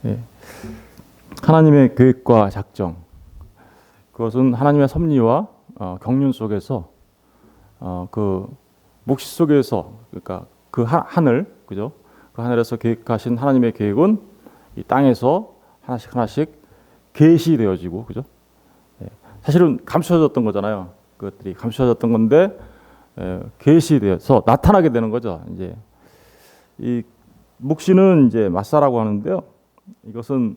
예. 하나님의 계획과 작정, 그것은 하나님의 섭리와 경륜 속에서 그 묵시 속에서, 그러니까 그 하늘, 그죠? 그 하늘에서 계획하신 하나님의 계획은 이 땅에서 하나씩 하나씩 계시되어지고, 그죠? 예. 사실은 감춰졌던 거잖아요. 그것들이 감춰졌던 건데 계시되어서 나타나게 되는 거죠. 이제 이 묵시는 이제 마사라고 하는데요. 이것은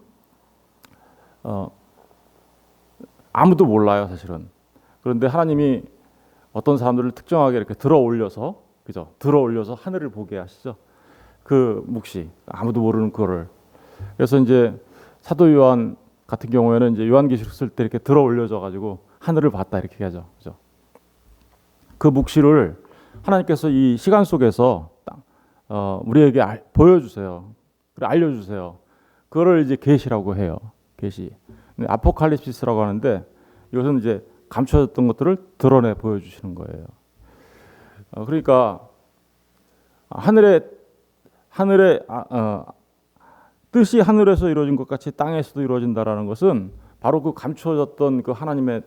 아무도 몰라요, 사실은. 그런데 하나님이 어떤 사람들을 특정하게 이렇게 들어 올려서, 그죠? 들어 올려서 하늘을 보게 하시죠. 그 묵시, 아무도 모르는 그거를. 그래서 이제 사도 요한 같은 경우에는 이제 요한계시록 쓸 때 이렇게 들어 올려져 가지고 하늘을 봤다 이렇게 하죠, 그죠? 그 묵시를 하나님께서 이 시간 속에서 우리에게 보여주세요. 그리고 알려주세요. 그거를 이제 계시라고 해요. 계시. 아포칼립시스라고 하는데 이것은 이제 감춰졌던 것들을 드러내 보여주시는 거예요. 그러니까 하늘의 뜻이 하늘에서 이루어진 것 같이 땅에서도 이루어진다라는 것은 바로 그 감춰졌던 그 하나님의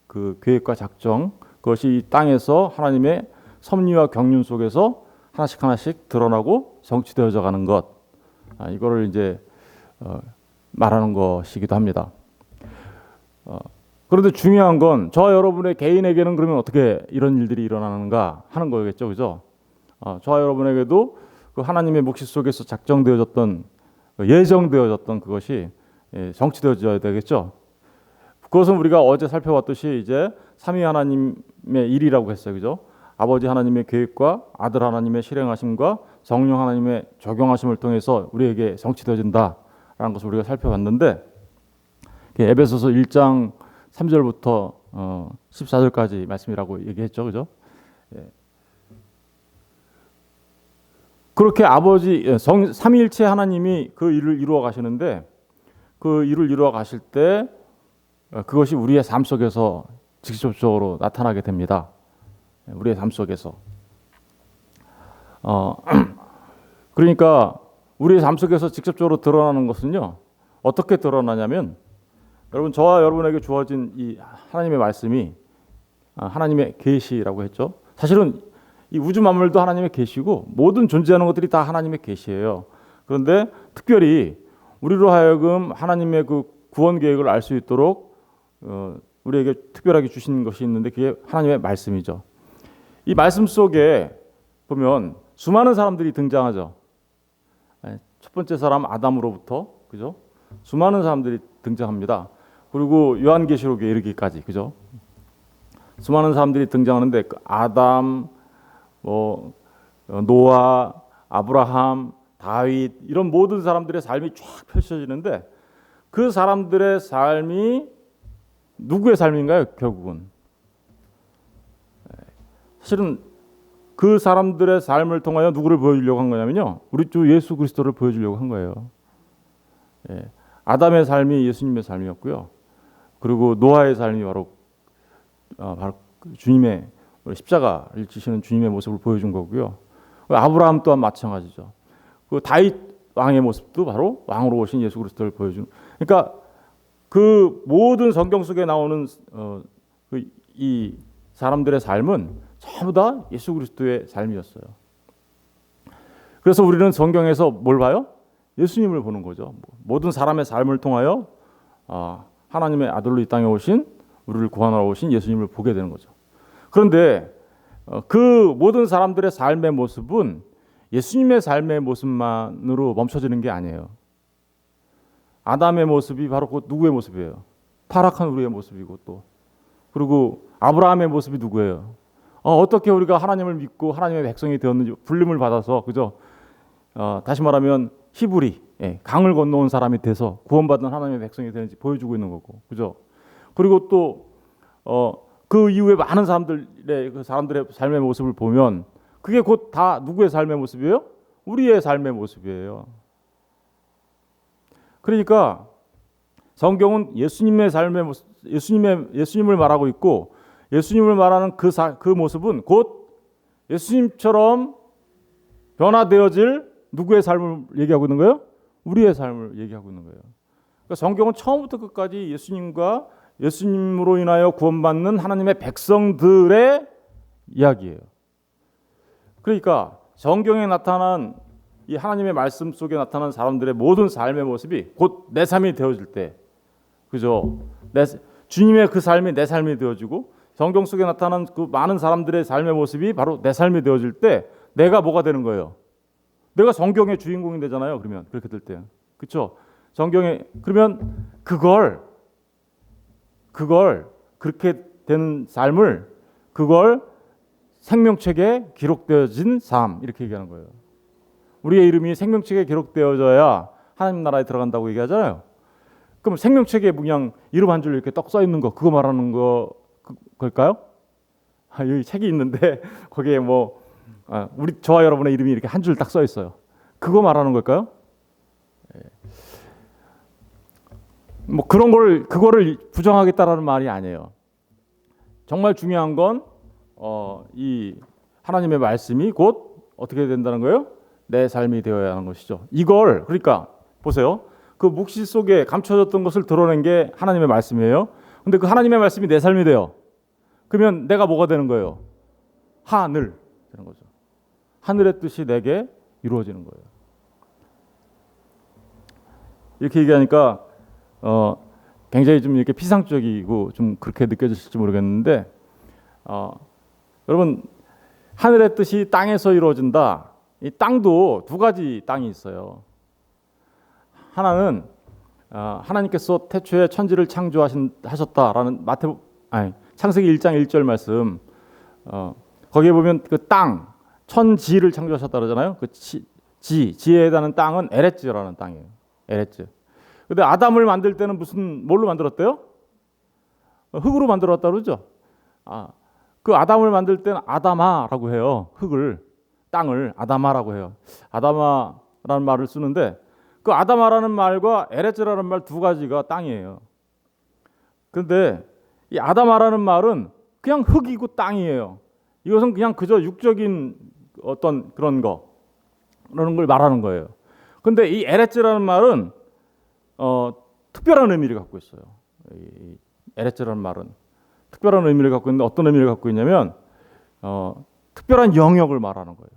그 계획과 작정, 그것이 이 땅에서 하나님의 섭리와 경륜 속에서 하나씩 하나씩 드러나고 성취되어져 가는 것, 이거를 이제 말하는 것이기도 합니다. 그런데 중요한 건 저와 여러분의 개인에게는 그러면 어떻게 이런 일들이 일어나는가 하는 거겠죠, 그죠? 저와 여러분에게도 그 하나님의 묵시 속에서 작정되어졌던, 예정되어졌던 그것이 성취되어져야 되겠죠. 그것은 우리가 어제 살펴봤듯이 이제 삼위 하나님의 일이라고 했어요, 그죠? 아버지 하나님의 계획과 아들 하나님의 실행하심과 성령 하나님의 적용하심을 통해서 우리에게 성취되어진다라는 것을 우리가 살펴봤는데, 에베소서 1장 3절부터 14절까지 말씀이라고 얘기했죠, 그죠? 그렇게 아버지 삼위일체 하나님이 그 일을 이루어 가시는데, 그 일을 이루어 가실 때 그것이 우리의 삶 속에서 직접적으로 나타나게 됩니다. 우리의 삶 속에서. 그러니까 우리의 삶 속에서 직접적으로 드러나는 것은요, 어떻게 드러나냐면, 여러분, 저와 여러분에게 주어진 이 하나님의 말씀이 하나님의 계시라고 했죠. 사실은 이 우주 만물도 하나님의 계시고 모든 존재하는 것들이 다 하나님의 계시예요. 그런데 특별히 우리로 하여금 하나님의 그 구원 계획을 알 수 있도록 우리에게 특별하게 주신 것이 있는데, 그게 하나님의 말씀이죠. 이 말씀 속에 보면 수많은 사람들이 등장하죠. 첫 번째 사람 아담으로부터, 그죠? 수많은 사람들이 등장합니다. 그리고 요한계시록에 이르기까지, 그죠? 수많은 사람들이 등장하는데 그 아담, 노아, 아브라함, 다윗, 이런 모든 사람들의 삶이 쫙 펼쳐지는데, 그 사람들의 삶이 누구의 삶인가요? 결국은 사실은 그 사람들의 삶을 통하여 누구를 보여주려고 한 거냐면요, 우리 주 예수 그리스도를 보여주려고 한 거예요. 아담의 삶이 예수님의 삶이었고요. 그리고 노아의 삶이 바로 주님의 십자가를 지시는 주님의 모습을 보여준 거고요. 아브라함 또한 마찬가지죠. 그 다윗 왕의 모습도 바로 왕으로 오신 예수 그리스도를 보여준. 그러니까 그 모든 성경 속에 나오는 이 사람들의 삶은 전부 다 예수 그리스도의 삶이었어요. 그래서 우리는 성경에서 뭘 봐요? 예수님을 보는 거죠. 모든 사람의 삶을 통하여 하나님의 아들로 이 땅에 오신, 우리를 구원하러 오신 예수님을 보게 되는 거죠. 그런데 그 모든 사람들의 삶의 모습은 예수님의 삶의 모습만으로 멈춰지는 게 아니에요. 아담의 모습이 바로 그 누구의 모습이에요? 타락한 우리의 모습이고, 또 그리고 아브라함의 모습이 누구예요? 어떻게 우리가 하나님을 믿고 하나님의 백성이 되었는지, 불림을 받아서, 그죠? 다시 말하면 히브리, 강을 건너온 사람이 돼서 구원받은 하나님의 백성이 되는지 보여주고 있는 거고, 그죠? 그리고 또 그 이후에 많은 사람들의 삶의 모습을 보면 그게 곧 다 누구의 삶의 모습이에요? 우리의 삶의 모습이에요. 그러니까 성경은 예수님의 삶의 모습, 예수님을 말하고 있고, 예수님을 말하는 그 모습은 곧 예수님처럼 변화되어질 누구의 삶을 얘기하고 있는 거예요? 우리의 삶을 얘기하고 있는 거예요. 그러니까 성경은 처음부터 끝까지 예수님과 예수님으로 인하여 구원받는 하나님의 백성들의 이야기예요. 그러니까 성경에 나타난 이 하나님의 말씀 속에 나타난 사람들의 모든 삶의 모습이 곧 내 삶이 되어질 때, 그죠? 주님의 그 삶이 내 삶이 되어지고 성경 속에 나타난 그 많은 사람들의 삶의 모습이 바로 내 삶이 되어질 때 내가 뭐가 되는 거예요? 내가 성경의 주인공이 되잖아요. 그러면 그렇게 될 때, 그렇죠? 성경에 그러면 그걸 그렇게 되는 삶을 그걸 생명책에 기록되어진 삶 이렇게 얘기하는 거예요. 우리의 이름이 생명책에 기록되어져야 하나님 나라에 들어간다고 얘기하잖아요. 그럼 생명책에 그냥 이름 한 줄 이렇게 떡 써 있는 거 그거 말하는 걸까요? 여기 책이 있는데 거기에 우리 저와 여러분의 이름이 이렇게 한 줄 딱 써 있어요. 그거 말하는 걸까요? 그거를 부정하겠다라는 말이 아니에요. 정말 중요한 건 이 하나님의 말씀이 곧 어떻게 된다는 거예요? 내 삶이 되어야 하는 것이죠. 이걸 그러니까 보세요. 그 묵시 속에 감춰졌던 것을 드러낸 게 하나님의 말씀이에요. 근데 그 하나님의 말씀이 내 삶이 돼요. 그러면 내가 뭐가 되는 거예요? 하늘 되는 거죠. 하늘의 뜻이 내게 이루어지는 거예요. 이렇게 얘기하니까 굉장히 좀 이렇게 피상적이고 좀 그렇게 느껴지실지 모르겠는데 여러분 하늘의 뜻이 땅에서 이루어진다. 이 땅도 두 가지 땅이 있어요. 하나는 하나님께서 태초에 천지를 창조하셨다라는 창세기 1장 1절 말씀 거기에 보면 그 땅 천지를 창조하셨다 그러잖아요. 그 지에 해당하는 땅은 에레츠라는 땅이에요. 에레츠. 근데 아담을 만들 때는 뭘로 만들었대요? 흙으로 만들었다 그러죠. 그 아담을 만들 때는 아다마라고 해요. 땅을 아다마라고 해요. 아다마라는 말을 쓰는데 그 아다마라는 말과 에레츠라는 말 두 가지가 땅이에요. 그런데 이 아다마라는 말은 그냥 흙이고 땅이에요. 이것은 그냥 그저 육적인 어떤 그런 걸 말하는 거예요. 그런데 이 에레츠라는 말은 특별한 의미를 갖고 있어요. 이 에레츠라는 말은 특별한 의미를 갖고 있는데 어떤 의미를 갖고 있냐면 특별한 영역을 말하는 거예요.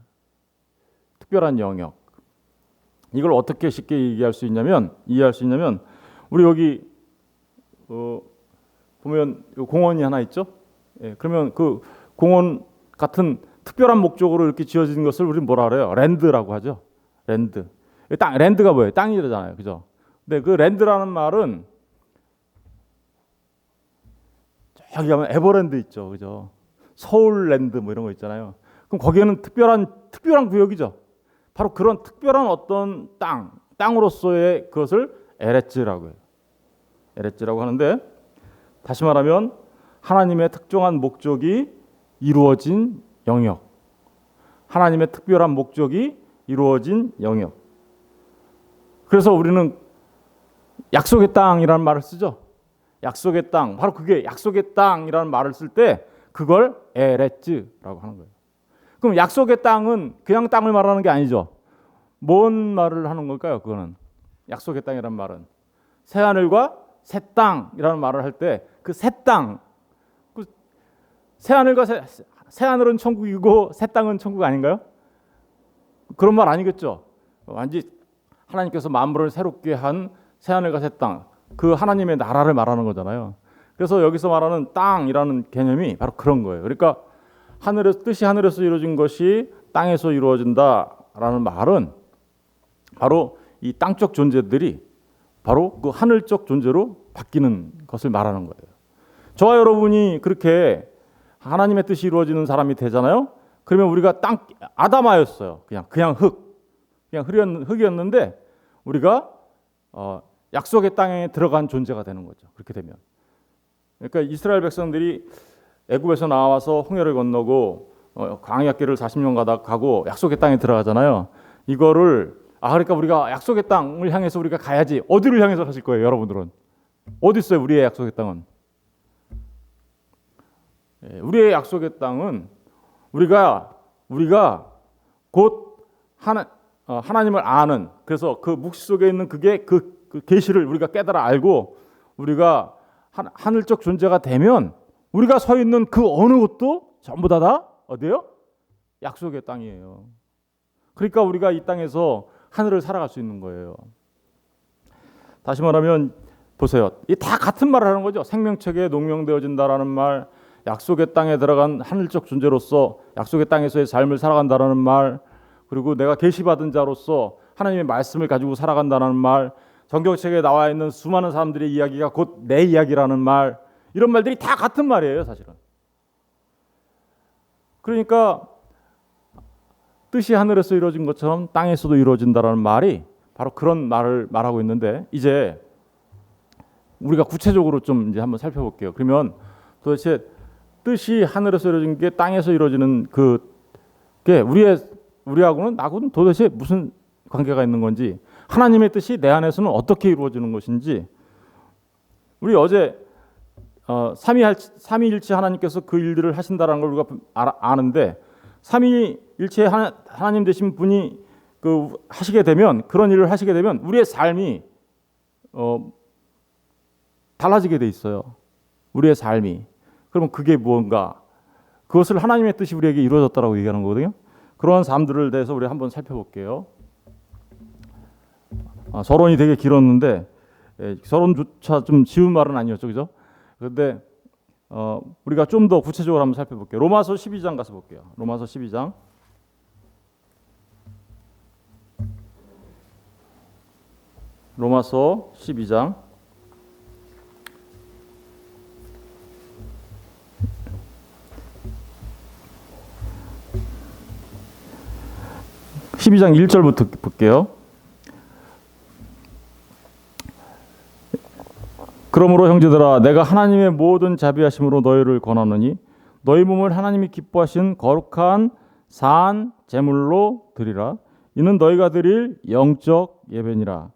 특별한 영역. 이걸 어떻게 쉽게 이해할 수 있냐면 우리 여기 보면 공원이 하나 있죠. 그러면 그 공원 같은 특별한 목적으로 이렇게 지어진 것을 우리는 뭐라 그래요? 랜드라고 하죠. 랜드. 랜드가 뭐예요? 땅이잖아요, 그죠? 근데 그 랜드라는 말은 저기 가면 에버랜드 있죠, 그죠? 서울랜드 이런 거 있잖아요. 그럼 거기에는 특별한 구역이죠. 바로 그런 특별한 어떤 땅으로서의 그것을 에레츠라고 해요. 에레츠라고 하는데 다시 말하면 하나님의 특정한 목적이 이루어진 영역. 하나님의 특별한 목적이 이루어진 영역. 그래서 우리는 약속의 땅이라는 말을 쓰죠. 약속의 땅. 바로 그게 약속의 땅이라는 말을 쓸 때 그걸 에레츠라고 하는 거예요. 그럼 약속의 땅은 그냥 땅을 말하는 게 아니죠. 뭔 말을 하는 걸까요? 그거는 약속의 땅이라는 말은 새하늘과 새 땅이라는 말을 할 때 그 새 땅, 새하늘과 새하늘은 천국이고 새 땅은 천국 아닌가요? 그런 말 아니겠죠. 완전히 하나님께서 만물을 새롭게 한 새하늘과 새 땅, 그 하나님의 나라를 말하는 거잖아요. 그래서 여기서 말하는 땅이라는 개념이 바로 그런 거예요. 그러니까 뜻이 하늘에서 이루어진 것이 땅에서 이루어진다라는 말은 바로 이 땅적 존재들이 바로 그 하늘적 존재로 바뀌는 것을 말하는 거예요. 저와 여러분이 그렇게 하나님의 뜻이 이루어지는 사람이 되잖아요. 그러면 우리가 아다마였어요. 그냥 흙이었는데 우리가 약속의 땅에 들어간 존재가 되는 거죠. 그렇게 되면. 그러니까 이스라엘 백성들이 애굽에서 나와서 홍해를 건너고 광야 길을 40년 가고 약속의 땅에 들어가잖아요. 이거를 그러니까 우리가 약속의 땅을 향해서 우리가 가야지. 어디를 향해서 가실 거예요, 여러분들은? 어디 있어요, 우리의 약속의 땅은? 우리의 약속의 땅은 우리가 곧 하나님을 아는, 그래서 그 묵시 속에 있는 그게 그 계시를 우리가 깨달아 알고 우리가 하늘적 존재가 되면 우리가 서 있는 그 어느 곳도 전부 다 어디예요? 약속의 땅이에요. 그러니까 우리가 이 땅에서 하늘을 살아갈 수 있는 거예요. 다시 말하면 보세요. 이 다 같은 말을 하는 거죠. 생명책에 농명되어진다라는 말, 약속의 땅에 들어간 하늘적 존재로서 약속의 땅에서의 삶을 살아간다라는 말, 그리고 내가 계시받은 자로서 하나님의 말씀을 가지고 살아간다는 말, 성경책에 나와 있는 수많은 사람들의 이야기가 곧 내 이야기라는 말, 이런 말들이 다 같은 말이에요, 사실은. 그러니까 뜻이 하늘에서 이루어진 것처럼 땅에서도 이루어진다라는 말이 바로 그런 말을 말하고 있는데, 이제 우리가 구체적으로 좀 이제 한번 살펴볼게요. 그러면 도대체 뜻이 하늘에서 이루어진 게 땅에서 이루어지는 그게 우리하고는 나하고는 도대체 무슨 관계가 있는 건지, 하나님의 뜻이 내 안에서는 어떻게 이루어지는 것인지, 우리 어제 삼위일체 하나님께서 그 일들을 하신다라는 걸 우리가 아는데, 삼위일체 하나님 되신 분이 하시게 되면, 그런 일을 하시게 되면 우리의 삶이 달라지게 돼 있어요. 우리의 삶이. 그러면 그게 무언가, 그것을 하나님의 뜻이 우리에게 이루어졌다라고 얘기하는 거거든요. 그러한 삶들을 대해서 우리 한번 살펴볼게요. 서론이 되게 길었는데, 서론조차 좀 쉬운 말은 아니었죠, 그죠? 그런데 우리가 좀 더 구체적으로 한번 살펴볼게요. 로마서 12장 가서 볼게요. 로마서 12장. 로마서 12장. 12장 1절부터 볼게요. 그러므로 형제들아, 내가 하나님의 모든 자비하심으로 너희를 권하노니 너희 몸을 하나님이 기뻐하신 거룩한 산 제물로 드리라. 이는 너희가 드릴 영적 예배니라.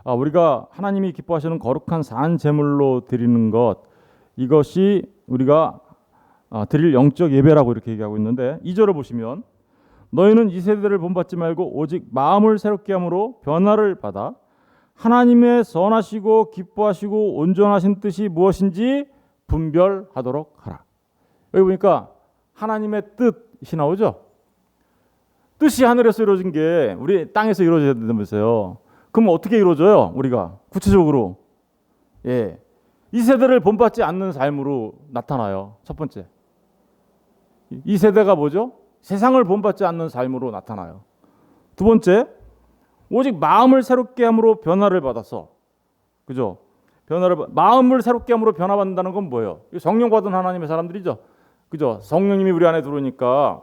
우리가 하나님이 기뻐하시는 거룩한 산 제물로 드리는 것, 이것이 우리가 드릴 영적 예배라고 이렇게 얘기하고 있는데, 2절을 보시면 너희는 이 세대를 본받지 말고 오직 마음을 새롭게 함으로 변화를 받아 하나님의 선하시고 기뻐하시고 온전하신 뜻이 무엇인지 분별하도록 하라. 여기 보니까 하나님의 뜻이 나오죠. 뜻이 하늘에서 이루어진 게 우리 땅에서 이루어져야 된다면서요. 그럼 어떻게 이루어져요? 우리가 구체적으로 이 세대를 본받지 않는 삶으로 나타나요. 첫 번째, 이 세대가 뭐죠? 세상을 본받지 않는 삶으로 나타나요. 두 번째, 오직 마음을 새롭게 함으로 변화를 받아서, 그죠? 마음을 새롭게 함으로 변화받는다는 건 뭐예요? 성령 받은 하나님의 사람들이죠, 그죠? 성령님이 우리 안에 들어오니까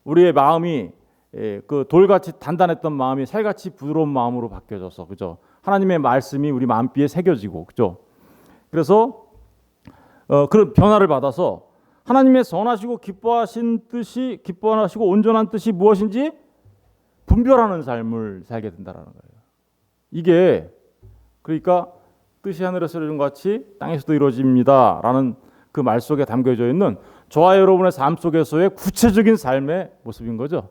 우리의 마음이 그 돌같이 단단했던 마음이 살같이 부드러운 마음으로 바뀌어져서, 그죠? 하나님의 말씀이 우리 마음비에 새겨지고, 그죠? 그래서 그런 변화를 받아서 하나님의 선하시고 기뻐하시고 온전한 뜻이 무엇인지 분별하는 삶을 살게 된다는 거예요. 이게 그러니까 뜻이 하늘에서 이루어진 것 같이 땅에서도 이루어집니다라는 그 말 속에 담겨져 있는 저와 여러분의 삶 속에서의 구체적인 삶의 모습인 거죠.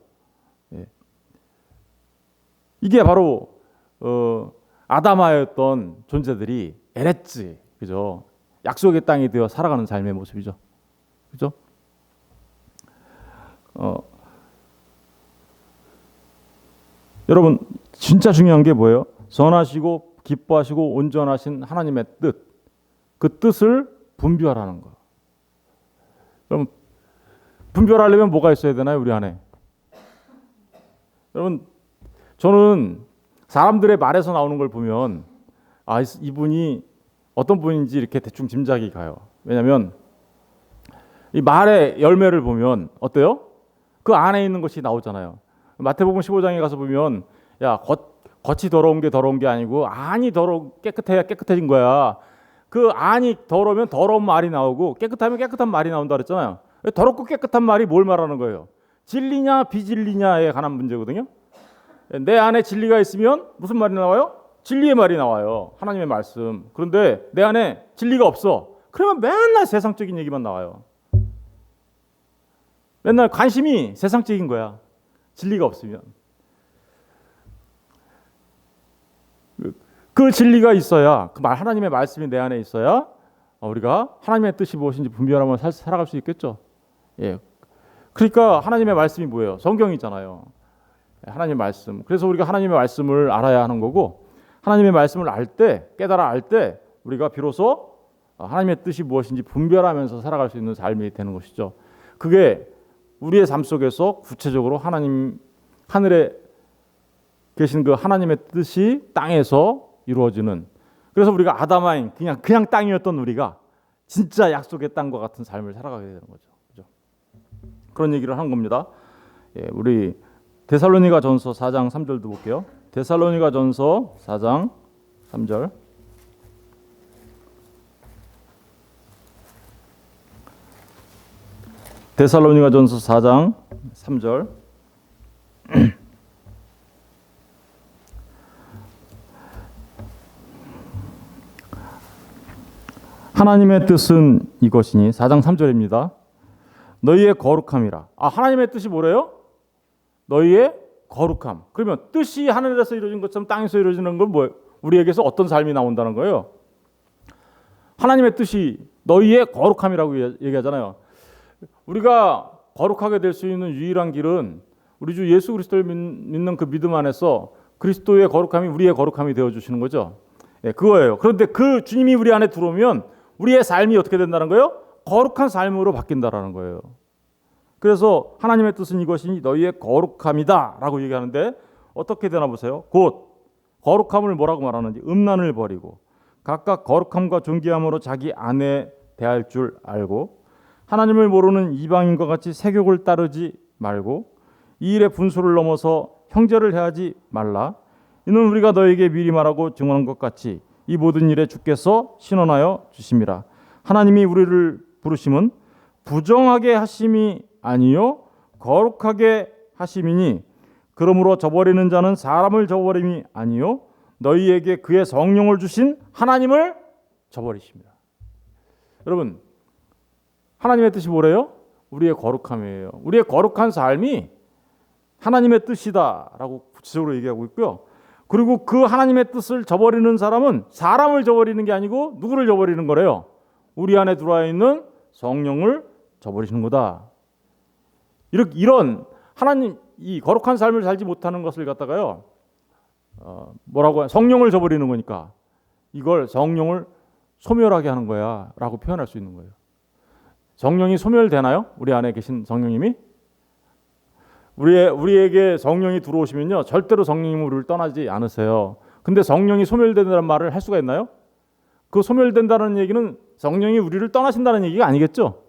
이게 바로 아담하였던 존재들이 에레츠, 그죠? 약속의 땅이 되어 살아가는 삶의 모습이죠. 그죠? 여러분, 진짜 중요한 게 뭐예요? 선하시고 기뻐하시고 온전하신 하나님의 뜻, 그 뜻을 분별하는 거. 그럼 분별하려면 뭐가 있어야 되나요, 우리 안에? 여러분, 저는 사람들의 말에서 나오는 걸 보면 이분이 어떤 분인지 이렇게 대충 짐작이 가요. 왜냐하면 이 말의 열매를 보면 어때요? 그 안에 있는 것이 나오잖아요. 마태복음 15장에 가서 보면 겉이 더러운 게 아니고 안이 깨끗해야 깨끗해진 거야. 그 안이 더러우면 더러운 말이 나오고 깨끗하면 깨끗한 말이 나온다 그랬잖아요. 더럽고 깨끗한 말이 뭘 말하는 거예요? 진리냐 비진리냐에 관한 문제거든요. 내 안에 진리가 있으면 무슨 말이 나와요? 진리의 말이 나와요. 하나님의 말씀. 그런데 내 안에 진리가 없어. 그러면 맨날 세상적인 얘기만 나와요. 맨날 관심이 세상적인 거야. 진리가 없으면. 그 진리가 있어야, 그 하나님의 말씀이 내 안에 있어야 우리가 하나님의 뜻이 무엇인지 분별하며 살아갈 수 있겠죠. 예. 그러니까 하나님의 말씀이 뭐예요? 성경이잖아요. 하나님의 말씀. 그래서 우리가 하나님의 말씀을 알아야 하는 거고, 하나님의 말씀을 알 때, 깨달아 알 때 우리가 비로소 하나님의 뜻이 무엇인지 분별하면서 살아갈 수 있는 삶이 되는 것이죠. 그게 우리의 삶 속에서 구체적으로 하나님, 하늘에 계신 그 하나님의 뜻이 땅에서 이루어지는, 그래서 우리가 아담아인 그냥 땅이었던 우리가 진짜 약속의 땅과 같은 삶을 살아가게 되는 거죠. 그죠? 그런 얘기를 한 겁니다. 예, 우리 데살로니가전서 4장 3절도 볼게요. 데살로니가전서 4장 3절. 데살로니가전서 4장 3절. 하나님의 뜻은 이것이니, 4장 3절입니다. 너희의 거룩함이라. 하나님의 뜻이 뭐래요? 너희의 거룩함. 그러면 뜻이 하늘에서 이루어진 것처럼 땅에서 이루어지는 건 뭐예요? 우리에게서 어떤 삶이 나온다는 거예요? 하나님의 뜻이 너희의 거룩함이라고 얘기하잖아요. 우리가 거룩하게 될 수 있는 유일한 길은 우리 주 예수 그리스도를 믿는 그 믿음 안에서 그리스도의 거룩함이 우리의 거룩함이 되어주시는 거죠. 예, 그거예요. 그런데 그 주님이 우리 안에 들어오면 우리의 삶이 어떻게 된다는 거예요? 거룩한 삶으로 바뀐다라는 거예요. 그래서 하나님의 뜻은 이것이니 너희의 거룩함이다 라고 얘기하는데, 어떻게 되나 보세요. 곧 거룩함을 뭐라고 말하는지, 음란을 버리고 각각 거룩함과 존귀함으로 자기 아내 대할 줄 알고, 하나님을 모르는 이방인과 같이 세욕을 따르지 말고 이 일의 분수를 넘어서 형제를 해하지 말라. 이는 우리가 너에게 미리 말하고 증언한 것 같이 이 모든 일에 주께서 신원하여 주심이라. 하나님이 우리를 부르심은 부정하게 하심이 아니요 거룩하게 하심이니, 그러므로 저버리는 자는 사람을 저버림이 아니요 너희에게 그의 성령을 주신 하나님을 저버리십니다. 여러분, 하나님의 뜻이 뭐래요? 우리의 거룩함이에요. 우리의 거룩한 삶이 하나님의 뜻이다라고 구체적으로 얘기하고 있고요. 그리고 그 하나님의 뜻을 저버리는 사람은 사람을 저버리는 게 아니고 누구를 저버리는 거래요? 우리 안에 들어와 있는 성령을 저버리시는 거다. 이런 하나님, 이 거룩한 삶을 살지 못하는 것을 갖다가요, 뭐라고, 성령을 저버리는 거니까 이걸 성령을 소멸하게 하는 거야 라고 표현할 수 있는 거예요. 성령이 소멸되나요? 우리 안에 계신 성령님이? 우리에게 성령이 들어오시면요, 절대로 성령님은 우리를 떠나지 않으세요. 근데 성령이 소멸된다는 말을 할 수가 있나요? 그 소멸된다는 얘기는 성령이 우리를 떠나신다는 얘기가 아니겠죠?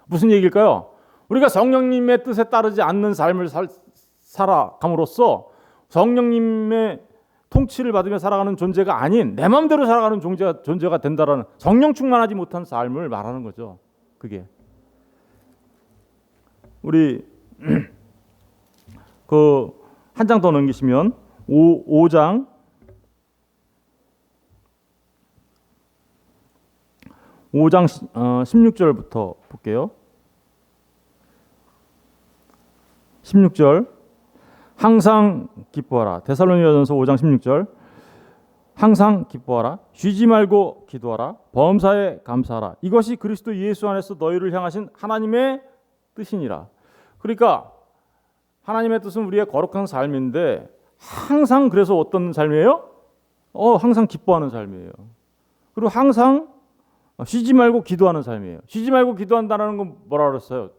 무슨 얘기일까요? 우리가 성령님의 뜻에 따르지 않는 삶을 살아감으로써 성령님의 통치를 받으며 살아가는 존재가 아닌 내 마음대로 살아가는 존재가 된다라는, 성령 충만하지 못한 삶을 말하는 거죠. 그게 우리 그 한 장 더 넘기시면 5장 16절부터 볼게요. 16절. 항상 기뻐하라. 데살로니가전서 5장 16절. 항상 기뻐하라. 쉬지 말고 기도하라. 범사에 감사하라. 이것이 그리스도 예수 안에서 너희를 향하신 하나님의 뜻이니라. 그러니까 하나님의 뜻은 우리의 거룩한 삶인데, 항상 그래서 어떤 삶이에요? 항상 기뻐하는 삶이에요. 그리고 항상 쉬지 말고 기도하는 삶이에요. 쉬지 말고 기도한다는 건 뭐라 그랬어요?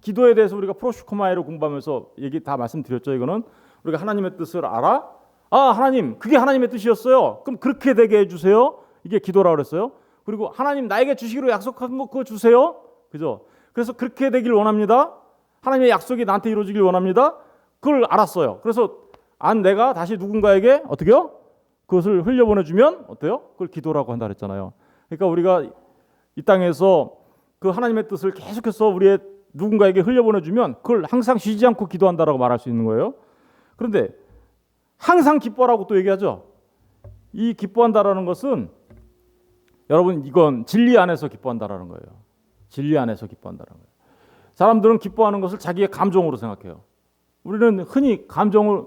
기도에 대해서 우리가 프로슈코마이로 공부하면서 얘기 다 말씀드렸죠. 이거는 우리가 하나님의 뜻을 알아? 하나님, 그게 하나님의 뜻이었어요. 그럼 그렇게 되게 해주세요. 이게 기도라고 그랬어요. 그리고 하나님, 나에게 주시기로 약속한 거 그거 주세요. 그죠? 그래서 그렇게 되길 원합니다. 하나님의 약속이 나한테 이루어지길 원합니다. 그걸 알았어요. 그래서 내가 다시 누군가에게 어떻게요? 그것을 흘려보내주면 어때요? 그걸 기도라고 한다 그랬잖아요. 그러니까 우리가 이 땅에서 그 하나님의 뜻을 계속해서 우리의 누군가에게 흘려보내주면 그걸 항상 쉬지 않고 기도한다라고 말할 수 있는 거예요. 그런데 항상 기뻐라고 또 얘기하죠. 이 기뻐한다라는 것은, 여러분, 이건 진리 안에서 기뻐한다라는 거예요. 진리 안에서 기뻐한다라는 거예요. 사람들은 기뻐하는 것을 자기의 감정으로 생각해요. 우리는 흔히 감정을,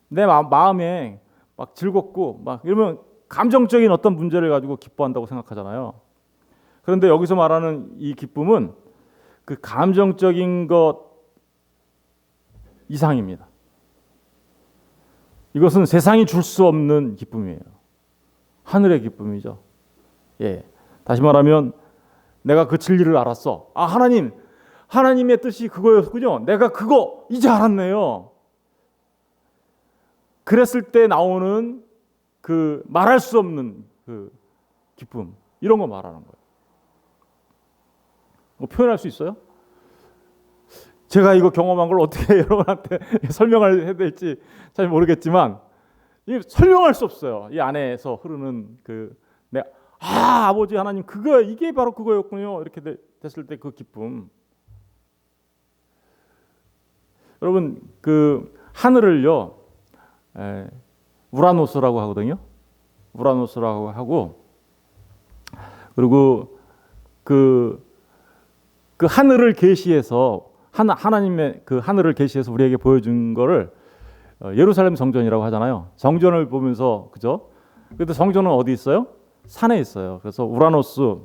내 마음에 막 즐겁고 막 이러면 감정적인 어떤 문제를 가지고 기뻐한다고 생각하잖아요. 그런데 여기서 말하는 이 기쁨은 그 감정적인 것 이상입니다. 이것은 세상이 줄 수 없는 기쁨이에요. 하늘의 기쁨이죠. 예. 다시 말하면 내가 그 진리를 알았어. 아, 하나님의 뜻이 그거였군요. 내가 그거 이제 알았네요. 그랬을 때 나오는 그 말할 수 없는 그 기쁨, 이런 거 말하는 거예요. 뭐 표현할 수 있어요? 제가 이거 경험한 걸 어떻게 여러분한테 설명을 해야 될지 잘 모르겠지만 설명할 수 없어요. 이 안에서 흐르는 아버지 하나님 이게 바로 그거였군요. 이렇게 됐을 때 그 기쁨. 여러분 그 하늘을요 우라노스라고 하거든요. 우라노스라고 하고 그리고 그 하늘을 계시해서 하나님의 그 하늘을 계시해서 우리에게 보여준 거를 예루살렘 성전이라고 하잖아요. 성전을 보면서 그죠? 근데 성전은 어디 있어요? 산에 있어요. 그래서 우라노스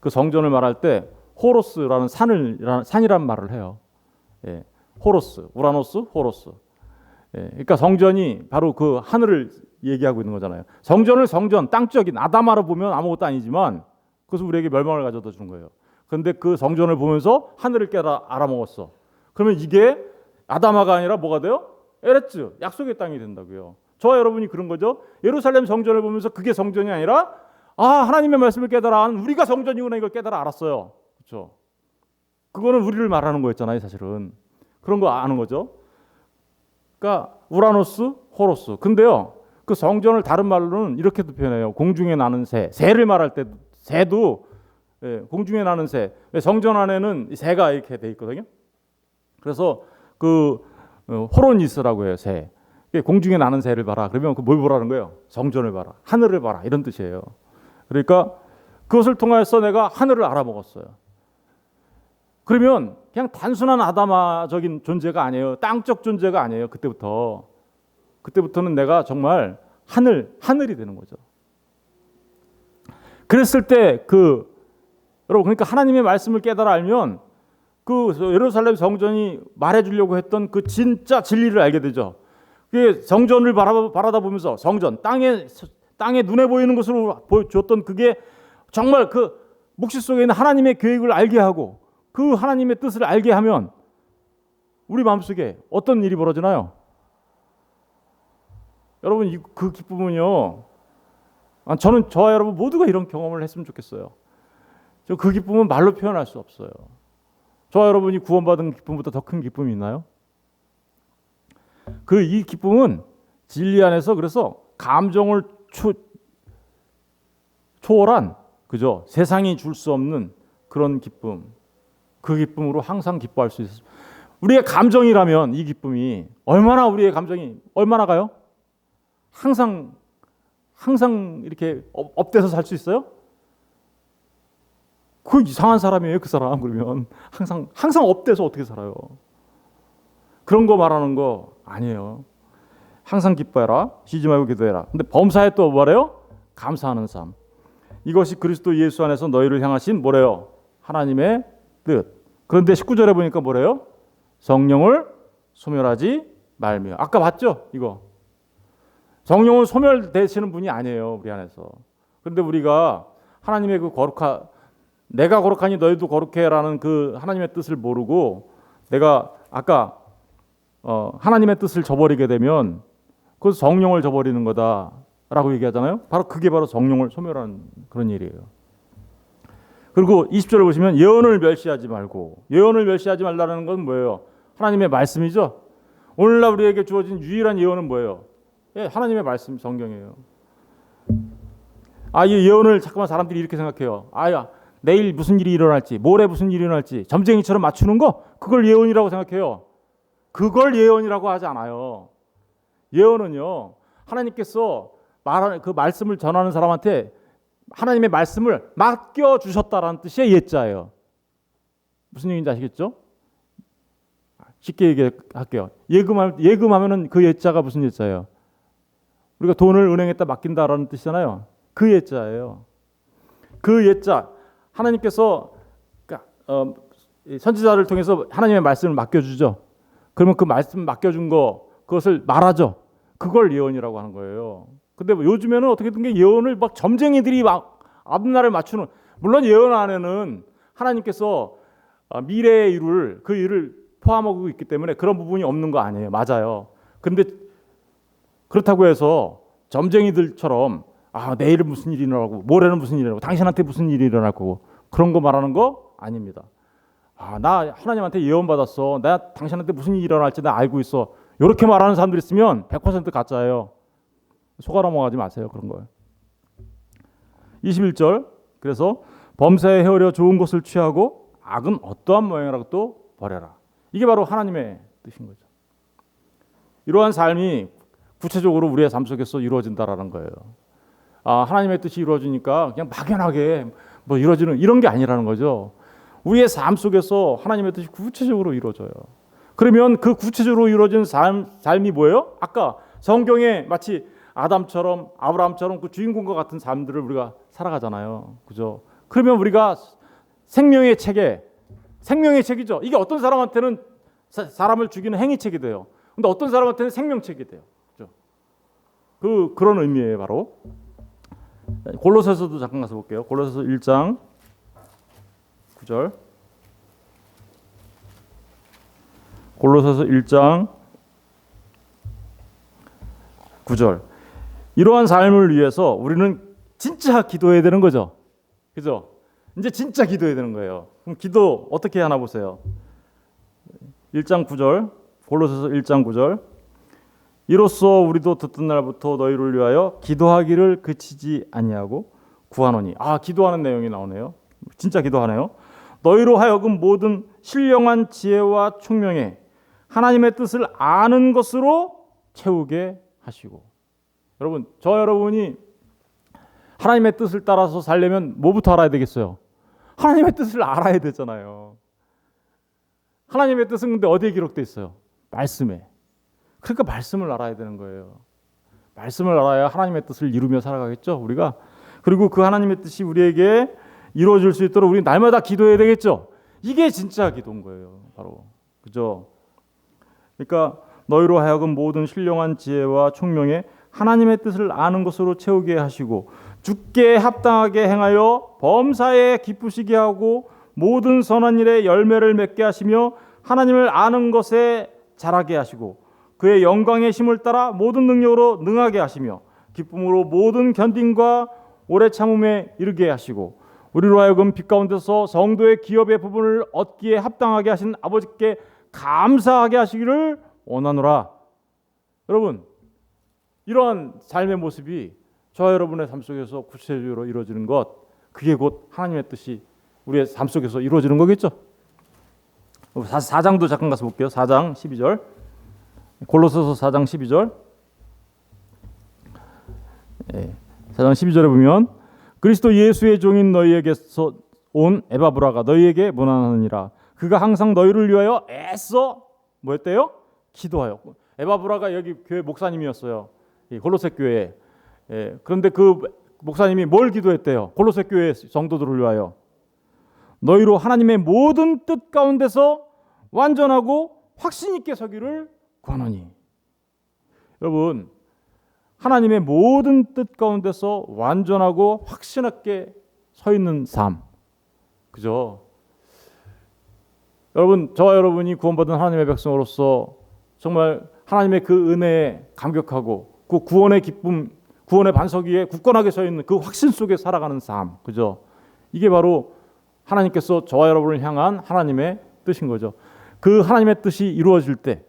그 성전을 말할 때 호로스라는 산이라는 말을 해요. 예. 호로스, 우라노스, 호로스. 예. 그러니까 성전이 바로 그 하늘을 얘기하고 있는 거잖아요. 성전을 땅적인 아담아로 보면 아무것도 아니지만 그것은 우리에게 멸망을 가져다 준 거예요. 그런데 그 성전을 보면서 하늘을 알아먹었어. 그러면 이게 아담아가 아니라 뭐가 돼요? 에레츠, 약속의 땅이 된다고요. 저와 여러분이 그런 거죠. 예루살렘 성전을 보면서 그게 성전이 아니라 하나님의 말씀을 깨달아 우리가 성전이구나 이걸 깨달아 알았어요. 그렇죠? 그거는 우리를 말하는 거였잖아요, 사실은. 그런 거 아는 거죠. 그러니까 우라노스, 호로스. 근데요, 그 성전을 다른 말로는 이렇게도 표현해요. 공중에 나는 새. 새를 말할 때 새도 공중에 나는 새. 성전 안에는 새가 이렇게 돼 있거든요. 그래서 그 호로니스라고 해요. 새. 공중에 나는 새를 봐라. 그러면 뭘 보라는 거예요? 성전을 봐라. 하늘을 봐라. 이런 뜻이에요. 그러니까 그것을 통해서 내가 하늘을 알아먹었어요. 그러면 그냥 단순한 아담아적인 존재가 아니에요. 땅적 존재가 아니에요. 그때부터는 내가 정말 하늘이 되는 거죠. 그랬을 때 여러분 그러니까 하나님의 말씀을 깨달아 알면 그 예루살렘 성전이 말해주려고 했던 그 진짜 진리를 알게 되죠. 그 성전을 바라다 보면서 성전 땅에 눈에 보이는 것으로 보여줬던 그게 정말 그 묵시 속에 있는 하나님의 계획을 알게 하고 그 하나님의 뜻을 알게 하면 우리 마음속에 어떤 일이 벌어지나요? 여러분 그 기쁨은요. 저는 저와 여러분 모두가 이런 경험을 했으면 좋겠어요. 그 기쁨은 말로 표현할 수 없어요. 저와 여러분이 구원받은 기쁨보다 더 큰 기쁨이 있나요? 이 기쁨은 진리 안에서 그래서 감정을 초월한 그죠? 세상이 줄 수 없는 그런 기쁨. 그 기쁨으로 항상 기뻐할 수 있습니다. 우리의 감정이라면 이 기쁨이 우리의 감정이 얼마나 가요? 항상 이렇게 업돼서 살 수 있어요? 그 이상한 사람이에요, 그 사람. 그러면 항상 업돼서 어떻게 살아요? 그런 거 말하는 거 아니에요. 항상 기뻐해라, 쉬지 말고 기도해라. 근데 범사에 또 뭐래요? 감사하는 삶. 이것이 그리스도 예수 안에서 너희를 향하신 뭐래요? 하나님의 뜻. 그런데 19절에 보니까 뭐래요? 성령을 소멸하지 말며. 아까 봤죠? 이거. 성령은 소멸되시는 분이 아니에요, 우리 안에서. 그런데 우리가 하나님의 내가 거룩하니 너희도 거룩해라는 그 하나님의 뜻을 모르고 내가 아까 하나님의 뜻을 저버리게 되면 그것은 성령을 저버리는 거다라고 얘기하잖아요. 그게 바로 성령을 소멸하는 그런 일이에요. 그리고 20절을 보시면 예언을 멸시하지 말라는 건 뭐예요? 하나님의 말씀이죠. 오늘날 우리에게 주어진 유일한 예언은 뭐예요? 하나님의 말씀, 성경이에요. 이 예언을 잠깐만 사람들이 이렇게 생각해요. 내일 무슨 일이 일어날지, 모레 무슨 일이 일어날지 점쟁이처럼 맞추는 거, 그걸 예언이라고 생각해요. 그걸 예언이라고 하지 않아요. 예언은요, 하나님께서 말하는 그 말씀을 전하는 사람한테 하나님의 말씀을 맡겨 주셨다라는 뜻의 예자예요. 무슨 얘기인지 아시겠죠? 쉽게 얘기할게요. 예금하면은 그 예자가 무슨 예자예요? 우리가 돈을 은행에다 맡긴다라는 뜻이잖아요. 그 예자예요. 그 예자, 하나님께서 선지자를 통해서 하나님의 말씀을 맡겨주죠. 그러면 그 말씀 맡겨준 거 그것을 말하죠. 그걸 예언이라고 하는 거예요. 근데 뭐 요즘에는 어떻게 된 게 예언을 막 점쟁이들이 막 앞날을 맞추는, 물론 예언 안에는 하나님께서 미래에 이룰 그 일을 포함하고 있기 때문에 그런 부분이 없는 거 아니에요. 맞아요. 근데 그렇다고 해서 점쟁이들처럼 내일은 무슨 일이 일어나고 모레는 무슨 일이 일어나고 당신한테 무슨 일이 일어날 거고 그런 거 말하는 거 아닙니다. 나 하나님한테 예언 받았어. 나 당신한테 무슨 일이 일어날지 나 알고 있어. 이렇게 말하는 사람들 있으면 100% 가짜예요. 속아 넘어가지 마세요. 그런 거예요. 21절, 그래서 범사에 헤어려 좋은 것을 취하고 악은 어떠한 모양이라고 또 버려라. 이게 바로 하나님의 뜻인 거죠. 이러한 삶이 구체적으로 우리의 삶 속에서 이루어진다라는 거예요. 하나님의 뜻이 이루어지니까 그냥 막연하게 뭐 이루어지는 이런 게 아니라는 거죠. 우리의 삶 속에서 하나님의 뜻이 구체적으로 이루어져요. 그러면 그 구체적으로 이루어진 삶이 뭐예요? 아까 성경에 마치 아담처럼 아브라함처럼 그 주인공과 같은 삶들을 우리가 살아가잖아요. 그죠? 그러면 우리가 생명의 책이죠. 이게 어떤 사람한테는 사람을 죽이는 행위책이 돼요. 근데 어떤 사람한테는 생명책이 돼요. 그죠? 그런 의미예요, 바로. 골로새서도 잠깐 가서 볼게요. 골로새서 1장 9절. 골로새서 1장 9절. 이러한 삶을 위해서 우리는 진짜 기도해야 되는 거죠. 그죠? 이제 진짜 기도해야 되는 거예요. 그럼 기도 어떻게 하나 보세요. 1장 9절. 골로새서 1장 9절. 이로써 우리도 듣던 날부터 너희를 위하여 기도하기를 그치지 아니하고 구하노니. 기도하는 내용이 나오네요. 진짜 기도하네요. 너희로 하여금 모든 신령한 지혜와 총명에 하나님의 뜻을 아는 것으로 채우게 하시고. 여러분, 여러분이 하나님의 뜻을 따라서 살려면 뭐부터 알아야 되겠어요? 하나님의 뜻을 알아야 되잖아요. 하나님의 뜻은 근데 어디에 기록되어 있어요? 말씀에. 그러니까 말씀을 알아야 되는 거예요. 말씀을 알아야 하나님의 뜻을 이루며 살아가겠죠, 우리가. 그리고 그 하나님의 뜻이 우리에게 이루어질 수 있도록 우리 날마다 기도해야 되겠죠. 이게 진짜 기도인 거예요, 바로. 그죠? 그러니까 너희로 하여금 모든 신령한 지혜와 총명에 하나님의 뜻을 아는 것으로 채우게 하시고 주께 합당하게 행하여 범사에 기쁘시게 하고 모든 선한 일에 열매를 맺게 하시며 하나님을 아는 것에 자라게 하시고 그의 영광의 힘을 따라 모든 능력으로 능하게 하시며 기쁨으로 모든 견딤과 오래 참음에 이르게 하시고 우리로 하여금 빛 가운데서 성도의 기업의 부분을 얻기에 합당하게 하신 아버지께 감사하게 하시기를 원하노라. 여러분, 이러한 삶의 모습이 저와 여러분의 삶 속에서 구체적으로 이루어지는 것, 그게 곧 하나님의 뜻이 우리의 삶 속에서 이루어지는 거겠죠. 4장도 잠깐 가서 볼게요. 4장 12절. 골로새서 4장 12절. 4장 12절에 보면 그리스도 예수의 종인 너희에게서 온 에바브라가 너희에게 문안하느니라. 그가 항상 너희를 위하여 애써 뭐였대요? 기도하여. 에바브라가 여기 교회 목사님이었어요. 골로새 교회. 그런데 그 목사님이 뭘 기도했대요? 골로새 교회 성도들을 위하여 너희로 하나님의 모든 뜻 가운데서 완전하고 확신 있게 서기를 구하노니. 여러분, 하나님의 모든 뜻 가운데서 완전하고 확신 있게 서 있는 삶, 그죠? 여러분, 저와 여러분이 구원받은 하나님의 백성으로서 정말 하나님의 그 은혜에 감격하고 그 구원의 기쁨, 구원의 반석 위에 굳건하게 서 있는 그 확신 속에 살아가는 삶, 그죠? 이게 바로 하나님께서 저와 여러분을 향한 하나님의 뜻인 거죠. 그 하나님의 뜻이 이루어질 때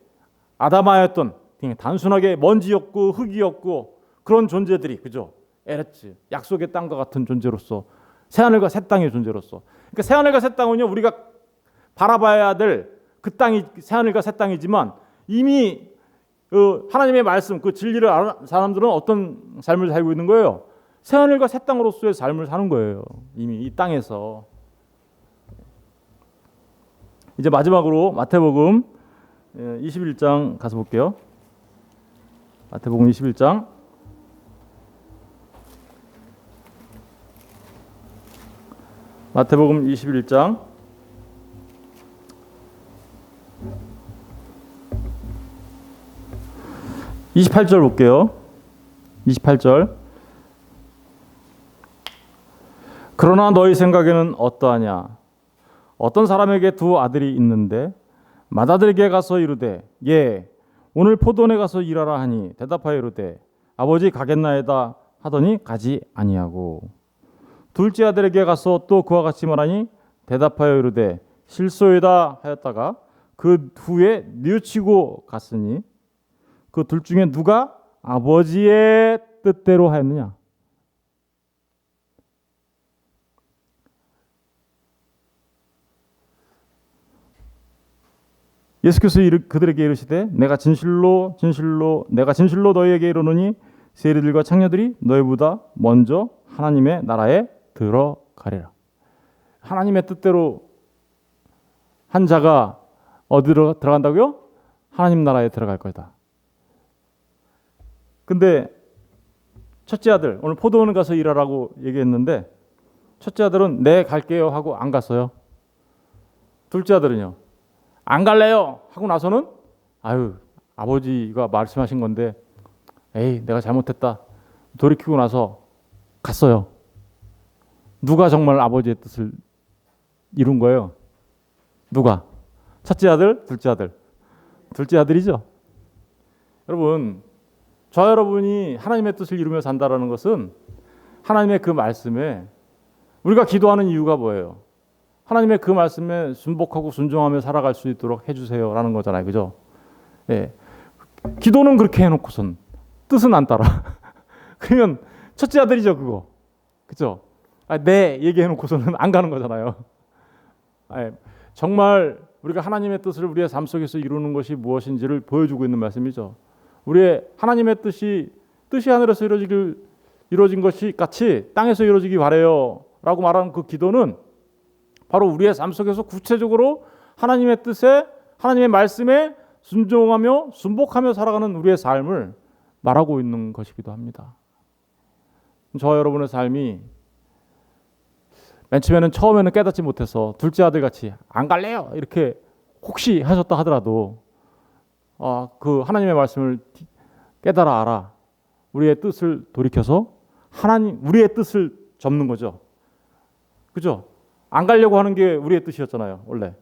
아담아였던 단순하게 먼지였고 흙이었고 그런 존재들이, 그죠? 에레츠, 약속의 땅과 같은 존재로서 새하늘과 새 땅의 존재로서. 그러니까 새하늘과 새 땅은요, 우리가 바라봐야 될 그 땅이 새하늘과 새 땅이지만 이미 하나님의 말씀, 그 진리를 아는 사람들은 어떤 삶을 살고 있는 거예요? 새하늘과 새 땅으로서의 삶을 사는 거예요. 이미 이 땅에서. 이제 마지막으로 마태복음 21장 가서 볼게요. 마태복음 21장 마태복음 21장 28절 볼게요. 28절. 그러나 너희 생각에는 어떠하냐? 어떤 사람에게 두 아들이 있는데 맏아들에게 가서 이르되 예 오늘 포도원에 가서 일하라 하니 대답하여 이르되 아버지 가겠나이다 하더니 가지 아니하고 둘째 아들에게 가서 또 그와 같이 말하니 대답하여 이르되 실소이다 하였다가 그 후에 뉘우치고 갔으니 그 둘 중에 누가 아버지의 뜻대로 하였느냐? 예수께서 그들에게 이르시되 내가 진실로 너희에게 이르노니 세리들과 창녀들이 너희보다 먼저 하나님의 나라에 들어가리라. 하나님의 뜻대로 한 자가 어디로 들어간다고요? 하나님 나라에 들어갈 거다. 근데 첫째 아들 오늘 포도원 가서 일하라고 얘기했는데 첫째 아들은 네 갈게요 하고 안 갔어요. 둘째 아들은요. 안 갈래요 하고 나서는 아유 아버지가 말씀하신 건데 에이 내가 잘못했다 돌이키고 나서 갔어요. 누가 정말 아버지의 뜻을 이룬 거예요? 누가? 첫째 아들, 둘째 아들. 둘째 아들이죠. 여러분 저 여러분이 하나님의 뜻을 이루며 산다라는 것은 하나님의 그 말씀에 우리가 기도하는 이유가 뭐예요? 하나님의 그 말씀에 순복하고 순종하며 살아갈 수 있도록 해주세요라는 거잖아요, 그죠? 예, 기도는 그렇게 해놓고선 뜻은 안 따라. 그러면 첫째 아들이죠, 그거, 그죠? 네 얘기해놓고서는 안 가는 거잖아요. 정말 우리가 하나님의 뜻을 우리의 삶 속에서 이루는 것이 무엇인지를 보여주고 있는 말씀이죠. 우리의 하나님의 뜻이 하늘에서 이루어진 것이 같이 땅에서 이루어지기 바래요라고 말하는 그 기도는 바로 우리의 삶 속에서 구체적으로 하나님의 뜻에 하나님의 말씀에 순종하며 순복하며 살아가는 우리의 삶을 말하고 있는 것이기도 합니다. 저 여러분의 삶이 맨 처음에는 깨닫지 못해서 둘째 아들 같이 안 갈래요 이렇게 혹시 하셨다 하더라도 그 하나님의 말씀을 깨달아 알아 우리의 뜻을 돌이켜서 우리의 뜻을 접는 거죠. 그죠? 안 가려고 하는 게 우리의 뜻이었잖아요, 원래.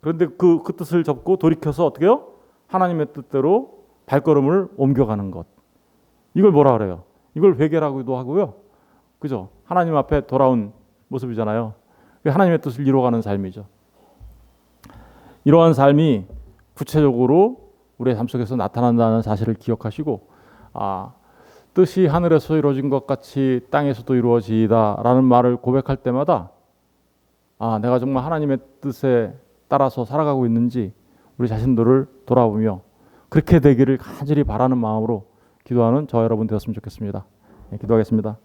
그런데 그 뜻을 접고 돌이켜서 어떻게 해요? 하나님의 뜻대로 발걸음을 옮겨가는 것. 이걸 뭐라 그래요? 이걸 회개라고도 하고요. 그죠? 하나님 앞에 돌아온 모습이잖아요. 하나님의 뜻을 이루어가는 삶이죠. 이러한 삶이 구체적으로 우리의 삶 속에서 나타난다는 사실을 기억하시고 뜻이 하늘에서 이루어진 것 같이 땅에서도 이루어지다라는 말을 고백할 때마다 내가 정말 하나님의 뜻에 따라서 살아가고 있는지 우리 자신들을 돌아보며 그렇게 되기를 간절히 바라는 마음으로 기도하는 저 여러분 되었으면 좋겠습니다. 기도하겠습니다.